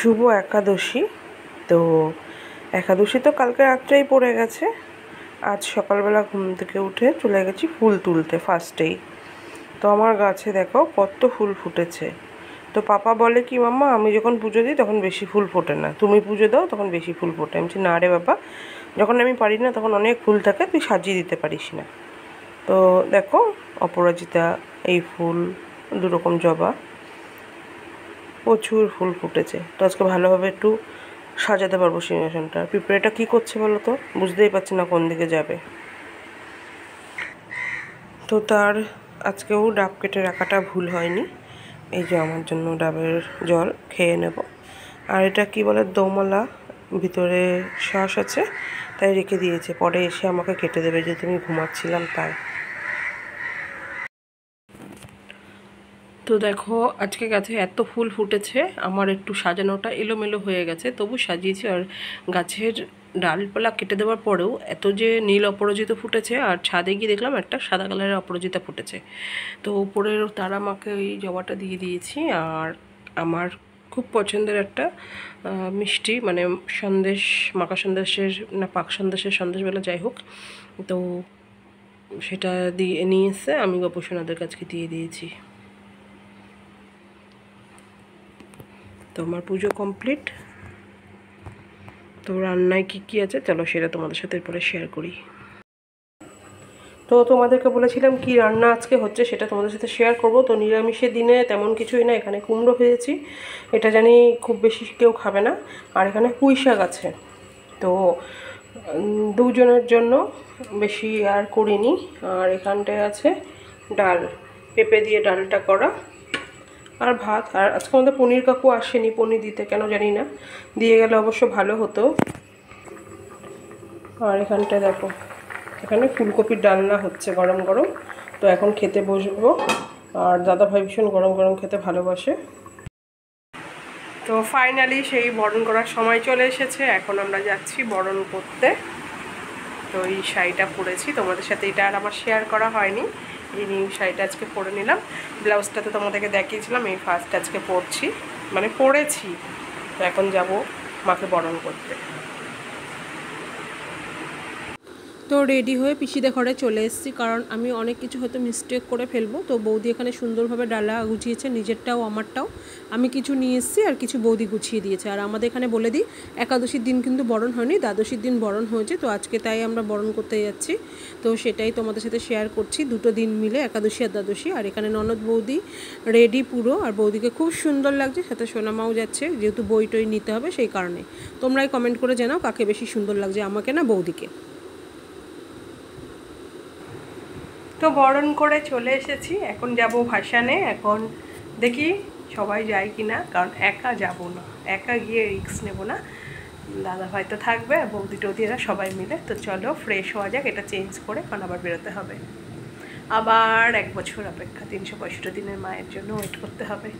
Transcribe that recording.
শুভ একাদশী। তো একাদশী তো কালকে রাত্রেই পড়ে গেছে। আজ সকালবেলা ঘুম থেকে উঠে চলে গেছি ফুল তুলতে ফার্স্টেই। তো আমার গাছে দেখো কত ফুল ফুটেছে। তো পাপা বলে কি, মাম্মা আমি যখন পুজো দিই তখন বেশি ফুল ফোটে না, তুমি পুজো দাও তখন বেশি ফুল ফোটে। আমি বলছি না রে বাবা, যখন আমি পারি না তখন অনেক ফুল থাকে, তুই সাজিয়ে দিতে পারিস না। তো দেখো অপরাজিতা, এই ফুল, দুরকম জবা, প্রচুর ফুল ফুটেছে। তো আজকে ভালোভাবে একটু সাজাতে পারবো সিংহাসনটা। পিঁপড়েটা কী করছে বলো তো, বুঝতেই পারছি না কোন দিকে যাবে। তো তার আজকেও ডাব কেটে রাখাটা ভুল হয়নি। এই যে আমার জন্য ডাবের জল খেয়ে নেব। আর এটা কি বলে, দোমলা, ভিতরে শ্বাস আছে, তাই রেখে দিয়েছে, পরে এসে আমাকে কেটে দেবে, যেহেতু আমি ঘুমাচ্ছিলাম তাই। তো দেখো আজকে গাছে এত ফুল ফুটেছে, আমার একটু সাজানোটা এলোমেলো হয়ে গেছে, তবু সাজিয়েছি। আর গাছের ডালপালা কেটে দেওয়ার পরেও এত যে নীল অপরাজিতা ফুটেছে, আর ছাদে গিয়ে দেখলাম একটা সাদা কালারের অপরাজিতা ফুটেছে। তো উপরের তারা মাকে ওই জবাটা দিয়ে দিয়েছি। আর আমার খুব পছন্দের একটা মিষ্টি, মানে সন্দেশ, মাখা সন্দেশের না পাক সন্দেশের সন্দেশবেলা যাই হোক, তো সেটা দিয়ে নিয়ে এসে আমি গোপসোনাদের কাছকে দিয়ে দিয়েছি। তো আমার পুজো কমপ্লিট। তো রান্নায় কী আছে চলো সেটা তোমাদের সাথে পরে শেয়ার করি। তো তোমাদেরকে বলেছিলাম কি রান্না আজকে হচ্ছে, সেটা তোমাদের সাথে শেয়ার করব। তো নিরামিষের দিনে তেমন কিছুই না, এখানে কুমড়ো ভেজেছি, এটা জানি খুব বেশি কেউ খাবে না। আর এখানে পুঁই শাক আছে, তো দুজনের জন্য বেশি আর করিনি। আর এখানটায় আছে ডাল, পেঁপে দিয়ে ডালটা করা, আর ভাত। আর আজকে আমাদের পনির কাকু আসেনি পনির দিতে, কেন জানি না, দিয়ে গেলে অবশ্য ভালো হতো। আর এখানটায় দেখো, এখানে ফুলকপির ডালনা হচ্ছে গরম গরম, তো এখন খেতে বসবো। আর দাদাভাই ভীষণ গরম গরম খেতে ভালোবাসে। তো ফাইনালি সেই বরণ করার সময় চলে এসেছে, এখন আমরা যাচ্ছি বরণ করতে। তো এই শাড়িটা পরেছি, তোমাদের সাথে এটা আর আমার শেয়ার করা হয়নি। এই নিউ শাড়িটা আজকে পরে নিলাম, ব্লাউজটা তো তোমাদেরকে দেখিয়েছিলাম, এই ফার্স্ট আজকে পরছি, মানে পরেছি। তো এখন যাব মাকে বরণ করতে। তো রেডি হয়ে পিসিদের ঘরে চলে এসেছি, কারণ আমি অনেক কিছু হয়তো মিস্টেক করে ফেলবো। তো বৌদি এখানে সুন্দরভাবে ডালা গুছিয়েছে, নিজেরটাও আমারটাও। আমি কিছু নিয়ে এসেছি আর কিছু বৌদি গুছিয়ে দিয়েছে। আর আমাদের এখানে বলে দিই, একাদশীর দিন কিন্তু বরণ হয়নি, দ্বাদশীর দিন বরণ হয়েছে। তো আজকে তাই আমরা বরণ করতে যাচ্ছি, তো সেটাই তোমাদের সাথে শেয়ার করছি, দুটো দিন মিলে, একাদশী আর দ্বাদশী। আর এখানে ননদ বৌদি রেডি পুরো, আর বৌদিকে খুব সুন্দর লাগছে, সাথে সোনামাও যাচ্ছে, যেহেতু বই টই নিতে হবে সেই কারণে। তোমরাই কমেন্ট করে জানাও কাকে বেশি সুন্দর লাগছে, আমাকে না বৌদিকে। তো বরণ করে চলে এসেছি, এখন যাব ভাসানে। এখন দেখি সবাই যায় কি না, কারণ একা যাব না, একা গিয়ে রিস্ক নেব না। দাদাভাই তো থাকবে, বৌদি টৌদি এরা সবাই মিলে। তো চলো ফ্রেশ হওয়া যাক, এটা চেঞ্জ করে কারণ আবার বেরোতে হবে। আবার 1 বছর অপেক্ষা, 365 দিনের মায়ের জন্য ওয়েট করতে হবে।